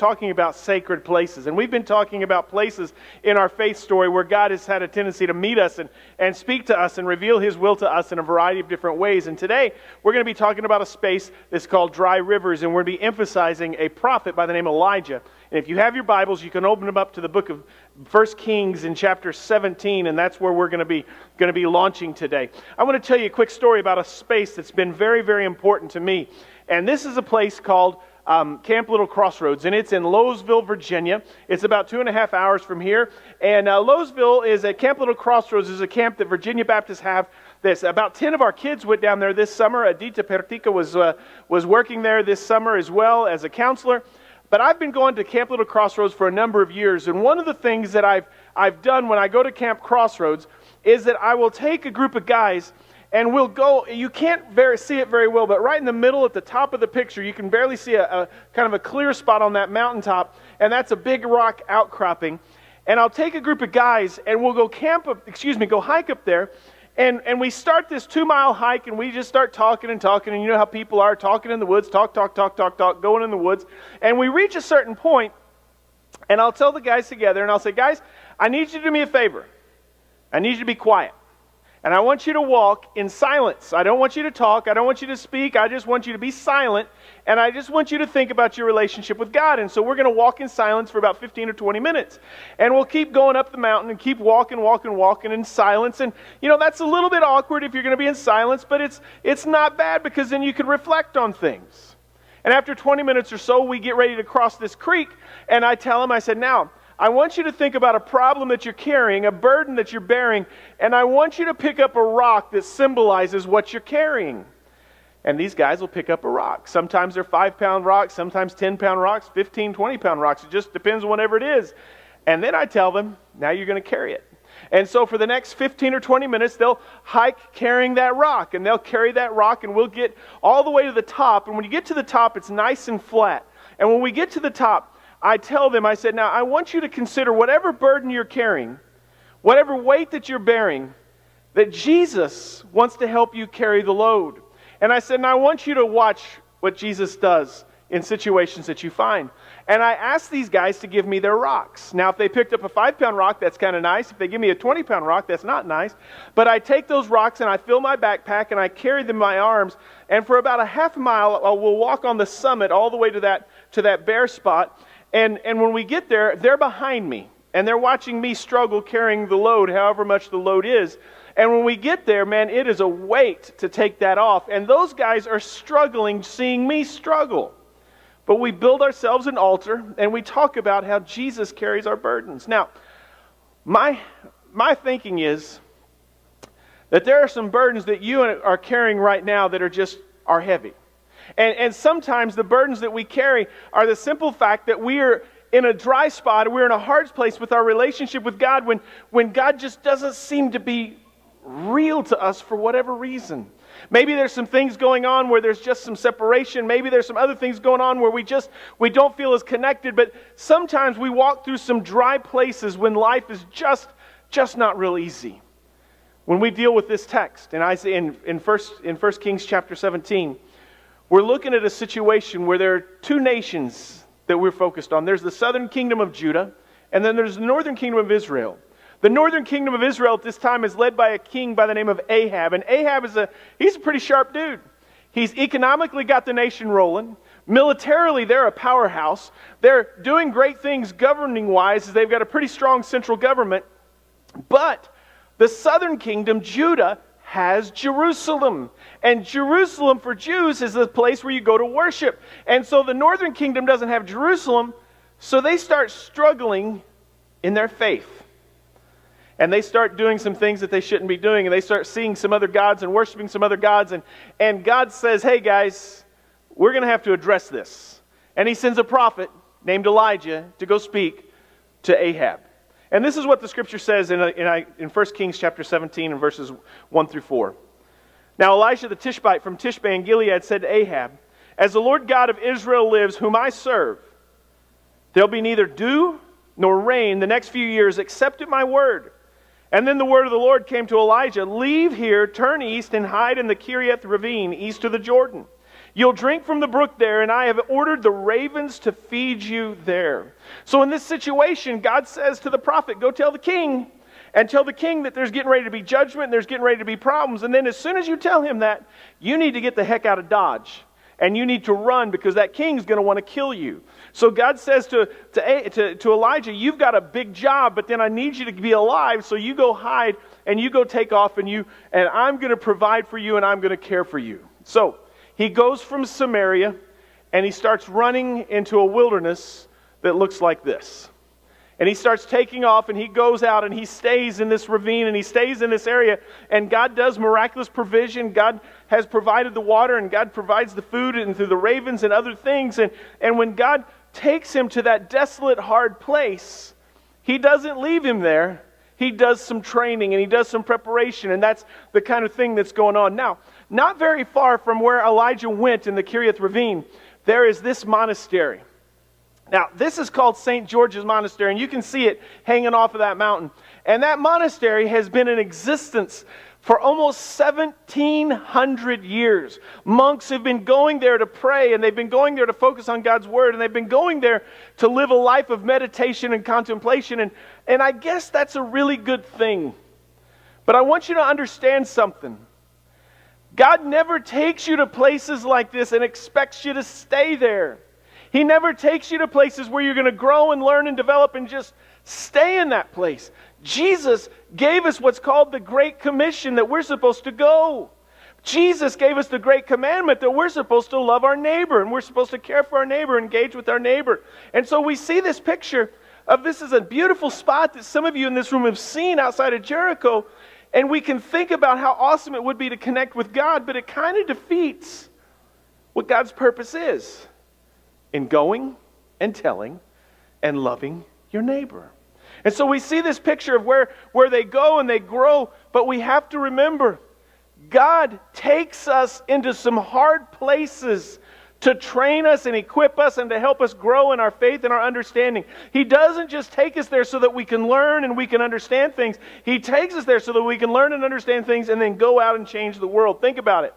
talking about sacred places. And we've been talking about places in our faith story where God has had a tendency to meet us and speak to us and reveal His will to us in a variety of different ways. And today, we're going to be talking about a space that's called dry rivers, and we're going to be emphasizing a prophet by the name of Elijah. And if you have your Bibles, you can open them up to the book of 1 Kings in chapter 17, and that's where we're going to be launching today. I want to tell you a quick story about a space that's been very, very important to me. And this is a place called Camp Little Crossroads, and it's in Lowesville, Virginia. It's about 2.5 hours from here. And Lowesville is a Camp Little Crossroads is a camp that Virginia Baptists have. This about 10 of our kids went down there this summer. Adita Pertica was working there this summer as well as a counselor. But I've been going to Camp Little Crossroads for a number of years, and one of the things that I've done when I go to Camp Crossroads is that I will take a group of guys and we'll go. You can't see it very well, but right in the middle at the top of the picture, you can barely see a kind of a clear spot on that mountaintop, and that's a big rock outcropping. And I'll take a group of guys and we'll go go hike up there. And we start this 2-mile hike, and we just start talking, and you know how people are, talking in the woods, talk, going in the woods. And we reach a certain point, and I'll tell the guys together, and I'll say, guys, I need you to do me a favor. I need you to be quiet. And I want you to walk in silence. I don't want you to talk. I don't want you to speak. I just want you to be silent. And I just want you to think about your relationship with God. And so we're going to walk in silence for about 15 or 20 minutes. And we'll keep going up the mountain and keep walking in silence. And, you know, that's a little bit awkward if you're going to be in silence, but it's not bad because then you can reflect on things. And after 20 minutes or so, we get ready to cross this creek. And I tell him, I said, now, I want you to think about a problem that you're carrying, a burden that you're bearing, and I want you to pick up a rock that symbolizes what you're carrying. And these guys will pick up a rock. Sometimes they're 5-pound rocks, sometimes 10-pound rocks, 15, 20-pound rocks. It just depends on whatever it is. And then I tell them, now you're going to carry it. And so for the next 15 or 20 minutes, they'll hike carrying that rock, and they'll carry that rock, and we'll get all the way to the top. And when you get to the top, it's nice and flat. And when we get to the top, I tell them, I said, now I want you to consider whatever burden you're carrying, whatever weight that you're bearing, that Jesus wants to help you carry the load. And I said, now I want you to watch what Jesus does in situations that you find. And I asked these guys to give me their rocks. Now, if they picked up a 5-pound rock, that's kind of nice. If they give me a 20-pound rock, that's not nice. But I take those rocks and I fill my backpack and I carry them in my arms. And for about a half mile, we'll walk on the summit all the way to that bare spot. And when we get there, they're behind me. And they're watching me struggle carrying the load, however much the load is. And when we get there, man, it is a weight to take that off. And those guys are struggling seeing me struggle. But we build ourselves an altar, and we talk about how Jesus carries our burdens. Now, my thinking is that there are some burdens that you are carrying right now that are heavy. And sometimes the burdens that we carry are the simple fact that we are in a dry spot, we're in a hard place with our relationship with God when God just doesn't seem to be real to us for whatever reason. Maybe there's some things going on where there's just some separation. Maybe there's some other things going on where we don't feel as connected. But sometimes we walk through some dry places when life is just not real easy. When we deal with this text, and I say in 1 Kings chapter 17, we're looking at a situation where there are two nations that we're focused on. There's the southern kingdom of Judah, and then there's the northern kingdom of Israel. The northern kingdom of Israel at this time is led by a king by the name of Ahab. And Ahab he's a pretty sharp dude. He's economically got the nation rolling. Militarily, they're a powerhouse. They're doing great things governing-wise, as they've got a pretty strong central government. But the southern kingdom, Judah, has Jerusalem. And Jerusalem for Jews is the place where you go to worship. And so the northern kingdom doesn't have Jerusalem, so they start struggling in their faith. And they start doing some things that they shouldn't be doing, and they start seeing some other gods and worshiping some other gods. And God says, hey guys, we're going to have to address this. And He sends a prophet named Elijah to go speak to Ahab. And this is what the scripture says in 1 Kings chapter 17 and verses 1 through 4. Now Elisha the Tishbite from Tishbe in Gilead said to Ahab, as the Lord God of Israel lives, whom I serve, there'll be neither dew nor rain the next few years except at my word. And then the word of the Lord came to Elijah, leave here, turn east, and hide in the Kiriath ravine east of the Jordan. You'll drink from the brook there, and I have ordered the ravens to feed you there. So in this situation, God says to the prophet, go tell the king, and tell the king that there's getting ready to be judgment, and there's getting ready to be problems. And then as soon as you tell him that, you need to get the heck out of Dodge. And you need to run because that king's going to want to kill you. So God says to Elijah, you've got a big job, but then I need you to be alive, so you go hide and you go take off and I'm going to provide for you and I'm going to care for you. So he goes from Samaria and he starts running into a wilderness that looks like this. And he starts taking off and he goes out and he stays in this ravine and he stays in this area. And God does miraculous provision. God has provided the water and God provides the food and through the ravens and other things. And when God takes him to that desolate, hard place, he doesn't leave him there. He does some training and he does some preparation. And that's the kind of thing that's going on. Now, not very far from where Elijah went in the Kerioth Ravine, there is this monastery. Now, this is called St. George's Monastery, and you can see it hanging off of that mountain. And that monastery has been in existence for almost 1,700 years. Monks have been going there to pray, and they've been going there to focus on God's Word, and they've been going there to live a life of meditation and contemplation. And I guess that's a really good thing. But I want you to understand something. God never takes you to places like this and expects you to stay there. He never takes you to places where you're going to grow and learn and develop and just stay in that place. Jesus gave us what's called the Great Commission, that we're supposed to go. Jesus gave us the Great Commandment that we're supposed to love our neighbor and we're supposed to care for our neighbor, engage with our neighbor. And so we see this picture of this is a beautiful spot that some of you in this room have seen outside of Jericho. And we can think about how awesome it would be to connect with God, but it kind of defeats what God's purpose is in going and telling and loving your neighbor. And so we see this picture of where they go and they grow, but we have to remember, God takes us into some hard places to train us and equip us and to help us grow in our faith and our understanding. He doesn't just take us there so that we can learn and we can understand things. He takes us there so that we can learn and understand things and then go out and change the world. Think about it.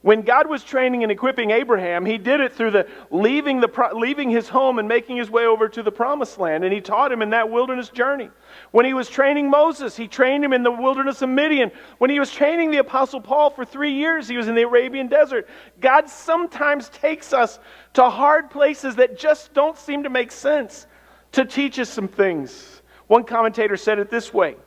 When God was training and equipping Abraham, He did it through leaving his home and making his way over to the Promised Land. And He taught him in that wilderness journey. When He was training Moses, He trained him in the wilderness of Midian. When He was training the Apostle Paul for 3 years, he was in the Arabian desert. God sometimes takes us to hard places that just don't seem to make sense to teach us some things. One commentator said it this way.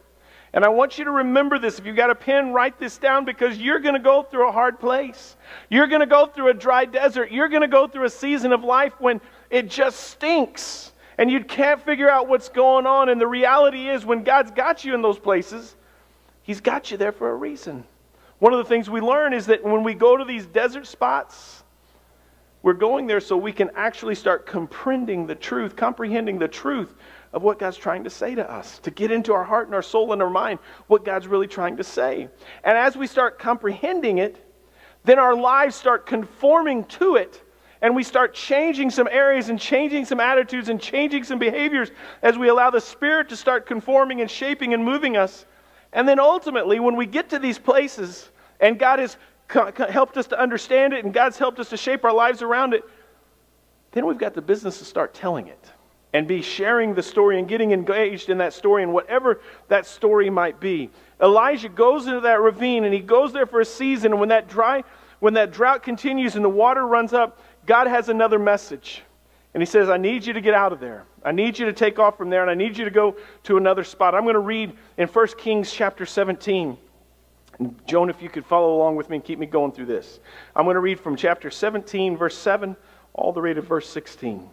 And I want you to remember this. If you've got a pen, write this down, because you're going to go through a hard place. You're going to go through a dry desert. You're going to go through a season of life when it just stinks and you can't figure out what's going on. And the reality is, when God's got you in those places, He's got you there for a reason. One of the things we learn is that when we go to these desert spots, we're going there so we can actually start comprehending the truth of what God's trying to say to us, to get into our heart and our soul and our mind what God's really trying to say. And as we start comprehending it, then our lives start conforming to it, and we start changing some areas and changing some attitudes and changing some behaviors as we allow the Spirit to start conforming and shaping and moving us. And then ultimately, when we get to these places and God has helped us to understand it and God's helped us to shape our lives around it, then we've got the business to start telling it and be sharing the story and getting engaged in that story and whatever that story might be. Elijah goes into that ravine and he goes there for a season, and when that drought continues and the water runs up, God has another message. And He says, I need you to get out of there. I need you to take off from there, and I need you to go to another spot. I'm going to read in 1 Kings chapter 17. And Joan, if you could follow along with me and keep me going through this. I'm going to read from chapter 17, verse 7, all the way to verse 16.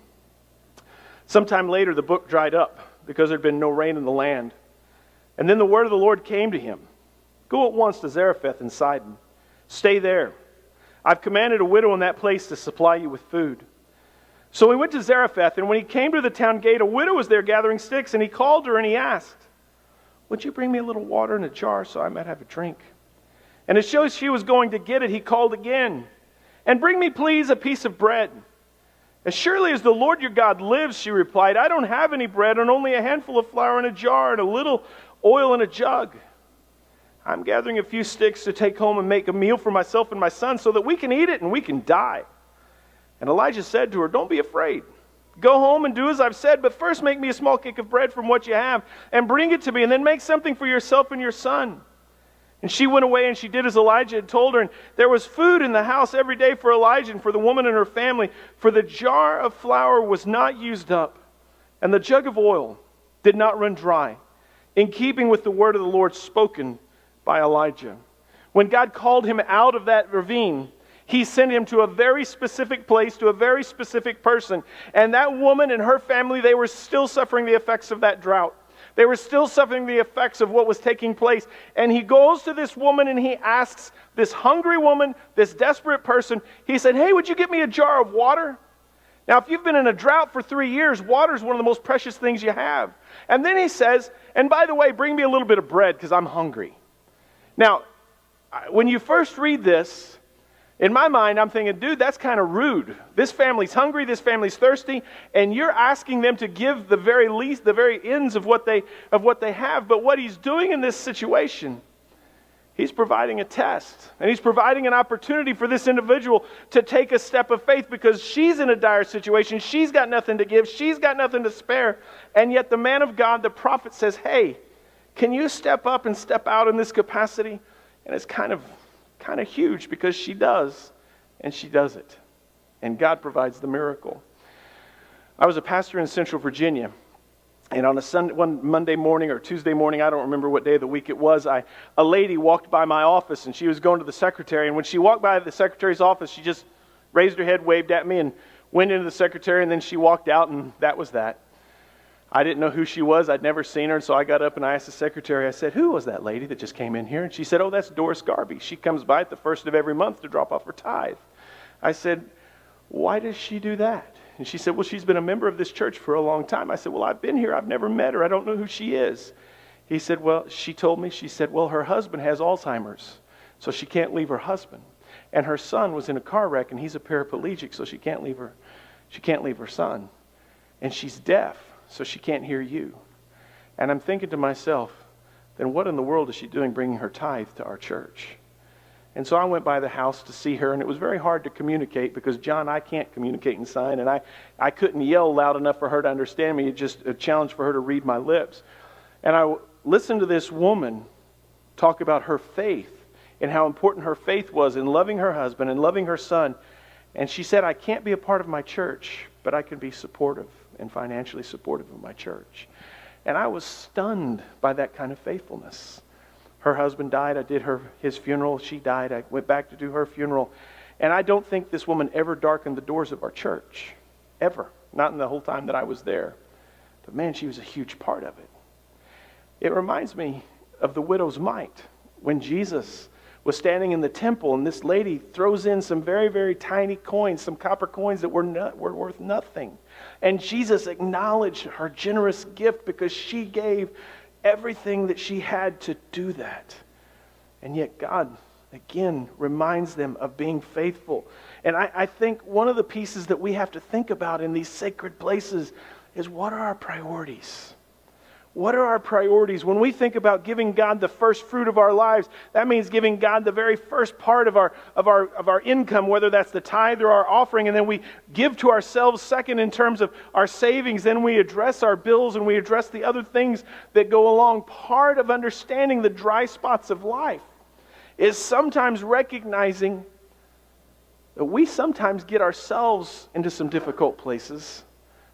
Sometime later, the brook dried up because there had been no rain in the land. And then the word of the Lord came to him. Go at once to Zarephath in Sidon. Stay there. I've commanded a widow in that place to supply you with food. So he went to Zarephath, and when he came to the town gate, a widow was there gathering sticks, and he called her and he asked, would you bring me a little water in a jar so I might have a drink? And as she was going to get it, he called again, and bring me please a piece of bread. As surely as the Lord your God lives, she replied, I don't have any bread and only a handful of flour in a jar and a little oil in a jug. I'm gathering a few sticks to take home and make a meal for myself and my son so that we can eat it and we can die." And Elijah said to her, "Don't be afraid. Go home and do as I've said, but first make me a small cake of bread from what you have and bring it to me, and then make something for yourself and your son." And she went away and she did as Elijah had told her. And there was food in the house every day for Elijah and for the woman and her family, for the jar of flour was not used up, and the jug of oil did not run dry, in keeping with the word of the Lord spoken by Elijah. When God called him out of that ravine, He sent him to a very specific place, to a very specific person. And that woman and her family, they were still suffering the effects of that drought. They were still suffering the effects of what was taking place. And he goes to this woman and he asks this hungry woman, this desperate person, he said, "Hey, would you get me a jar of water?" Now, if you've been in a drought for 3 years, water is one of the most precious things you have. And then he says, "And by the way, bring me a little bit of bread because I'm hungry." Now, when you first read this, in my mind, I'm thinking, dude, that's kind of rude. This family's hungry, this family's thirsty, and you're asking them to give the very least, the very ends of what they have. But what he's doing in this situation, he's providing a test, and he's providing an opportunity for this individual to take a step of faith because she's in a dire situation. She's got nothing to give. She's got nothing to spare. And yet the man of God, the prophet, says, "Hey, can you step up and step out in this capacity?" And it's kind of huge because she does, and she does it. And God provides the miracle. I was a pastor in Central Virginia, and on one Monday morning or Tuesday morning, I don't remember what day of the week it was, a lady walked by my office, and she was going to the secretary. And when she walked by the secretary's office, she just raised her head, waved at me, and went into the secretary, and then she walked out, and that was that. I didn't know who she was. I'd never seen her, and so I got up and I asked the secretary, I said, "Who was that lady that just came in here?" And she said, "Oh, that's Doris Garby. She comes by at the first of every month to drop off her tithe." I said, "Why does she do that?" And she said, "Well, she's been a member of this church for a long time." I said, "Well, I've been here. I've never met her. I don't know who she is." He said, "Well," she told me, she said, "Well, her husband has Alzheimer's, so she can't leave her husband. And her son was in a car wreck, and he's a paraplegic, so she can't leave her son. And she's deaf, so she can't hear you." And I'm thinking to myself, then what in the world is she doing bringing her tithe to our church? And so I went by the house to see her, and it was very hard to communicate because, John, I can't communicate in sign, and I couldn't yell loud enough for her to understand me. It's just a challenge for her to read my lips. And I listened to this woman talk about her faith and how important her faith was in loving her husband and loving her son. And she said, "I can't be a part of my church, but I can be supportive and financially supportive of my church." And I was stunned by that kind of faithfulness. Her husband died. I did his funeral. She died. I went back to do her funeral. And I don't think this woman ever darkened the doors of our church. Ever. Not in the whole time that I was there. But man, she was a huge part of it. It reminds me of the widow's mite. When Jesus was standing in the temple, and this lady throws in some very, very tiny coins, some copper coins that were worth nothing. And Jesus acknowledged her generous gift because she gave everything that she had to do that. And yet God, again, reminds them of being faithful. And I think one of the pieces that we have to think about in these sacred places is, what are our priorities? What are our priorities? When we think about giving God the first fruit of our lives, that means giving God the very first part of our income, whether that's the tithe or our offering, and then we give to ourselves second in terms of our savings. Then we address our bills and we address the other things that go along. Part of understanding the dry spots of life is sometimes recognizing that we sometimes get ourselves into some difficult places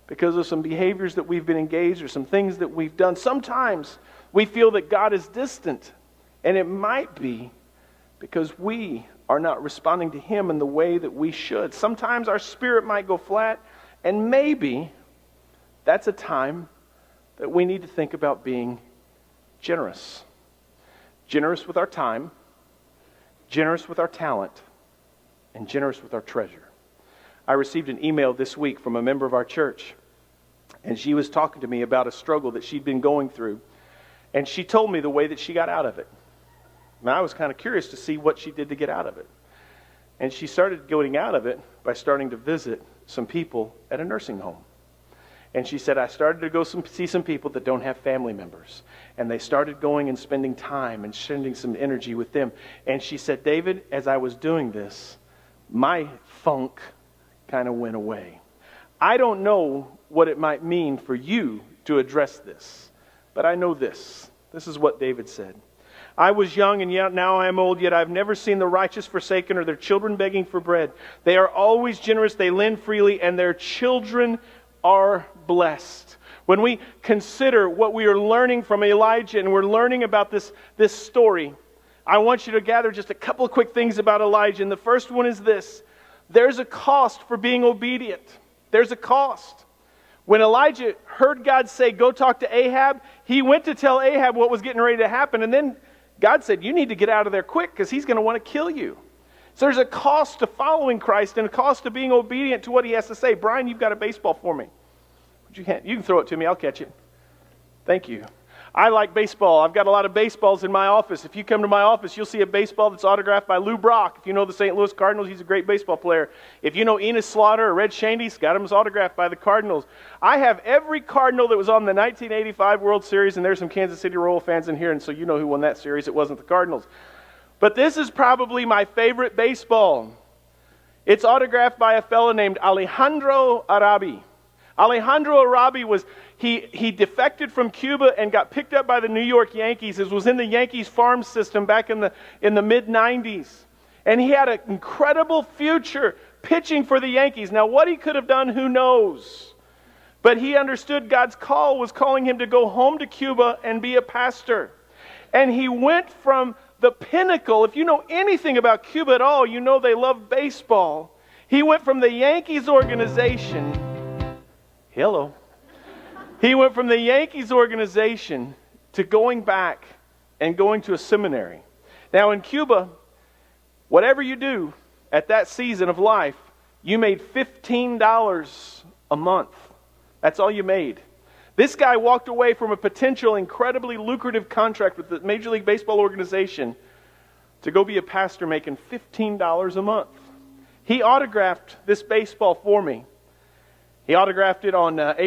because of some behaviors that we've been engaged or some things that we've done. Sometimes we feel that God is distant, and it might be because we are not responding to Him in the way that we should. Sometimes our spirit might go flat, and maybe that's a time that we need to think about being generous. Generous with our time, generous with our talent, and generous with our treasure. I received an email this week from a member of our church, and she was talking to me about a struggle that she'd been going through, and she told me the way that she got out of it. And I was kind of curious to see what she did to get out of it. And she started going out of it by starting to visit some people at a nursing home. And she said, I started to go see some people that don't have family members. And they started going and spending time and spending some energy with them. And she said, David, as I was doing this, my funk kind of went away. I don't know what it might mean for you to address this, but I know this. This is what David said. I was young and yet now I am old, yet I've never seen the righteous forsaken or their children begging for bread. They are always generous, they lend freely, and their children are blessed. When we consider what we are learning from Elijah and we're learning about this story, I want you to gather just a couple of quick things about Elijah. And the first one is this. There's a cost for being obedient. There's a cost. When Elijah heard God say, go talk to Ahab, he went to tell Ahab what was getting ready to happen. And then God said, you need to get out of there quick because he's going to want to kill you. So there's a cost to following Christ and a cost to being obedient to what he has to say. Brian, you've got a baseball for me. You can throw it to me. I'll catch it. Thank you. I like baseball. I've got a lot of baseballs in my office. If you come to my office, you'll see a baseball that's autographed by Lou Brock. If you know the St. Louis Cardinals, he's a great baseball player. If you know Enos Slaughter or Red Shandy, he's got him autographed by the Cardinals. I have every Cardinal that was on the 1985 World Series, and there's some Kansas City Royal fans in here, and so you know who won that series. It wasn't the Cardinals. But this is probably my favorite baseball. It's autographed by a fellow named Alejandro Arabi. Alejandro Arabi he defected from Cuba and got picked up by the New York Yankees. It was in the Yankees farm system back in the mid-90s. And he had an incredible future pitching for the Yankees. Now what he could have done, who knows? But he understood God's call was calling him to go home to Cuba and be a pastor. And he went from the pinnacle. If you know anything about Cuba at all, you know they love baseball. He went from the Yankees organization. Hello. He went from the Yankees organization to going back and going to a seminary. Now in Cuba, whatever you do at that season of life, you made $15 a month. That's all you made. This guy walked away from a potential incredibly lucrative contract with the Major League Baseball organization to go be a pastor making $15 a month. He autographed this baseball for me. He autographed it on March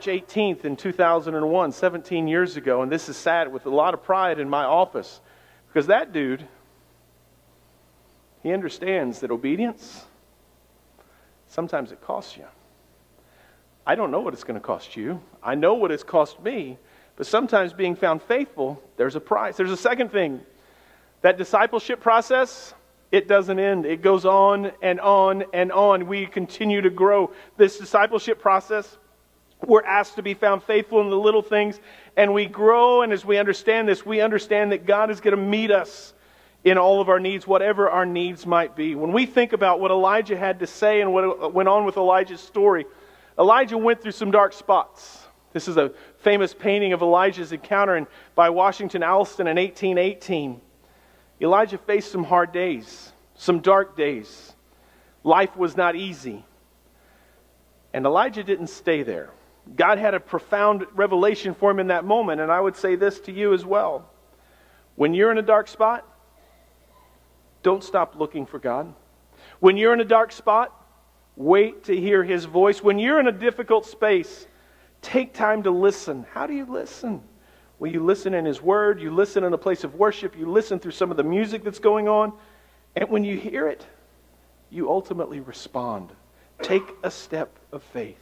18th in 2001, 17 years ago. And this is sad with a lot of pride in my office. Because that dude, he understands that obedience, sometimes it costs you. I don't know what it's going to cost you. I know what it's cost me. But sometimes being found faithful, there's a price. There's a second thing. That discipleship process, it doesn't end. It goes on and on and on. We continue to grow. This discipleship process, we're asked to be found faithful in the little things, and we grow, and as we understand this, we understand that God is going to meet us in all of our needs, whatever our needs might be. When we think about what Elijah had to say and what went on with Elijah's story, Elijah went through some dark spots. This is a famous painting of Elijah's encounter by Washington Allston in 1818. Elijah faced some hard days, some dark days. Life was not easy. And Elijah didn't stay there. God had a profound revelation for him in that moment, and I would say this to you as well. When you're in a dark spot, don't stop looking for God. When you're in a dark spot, wait to hear His voice. When you're in a difficult space, take time to listen. How do you listen? Well, you listen in His Word, you listen in a place of worship, you listen through some of the music that's going on, and when you hear it, you ultimately respond. Take a step of faith.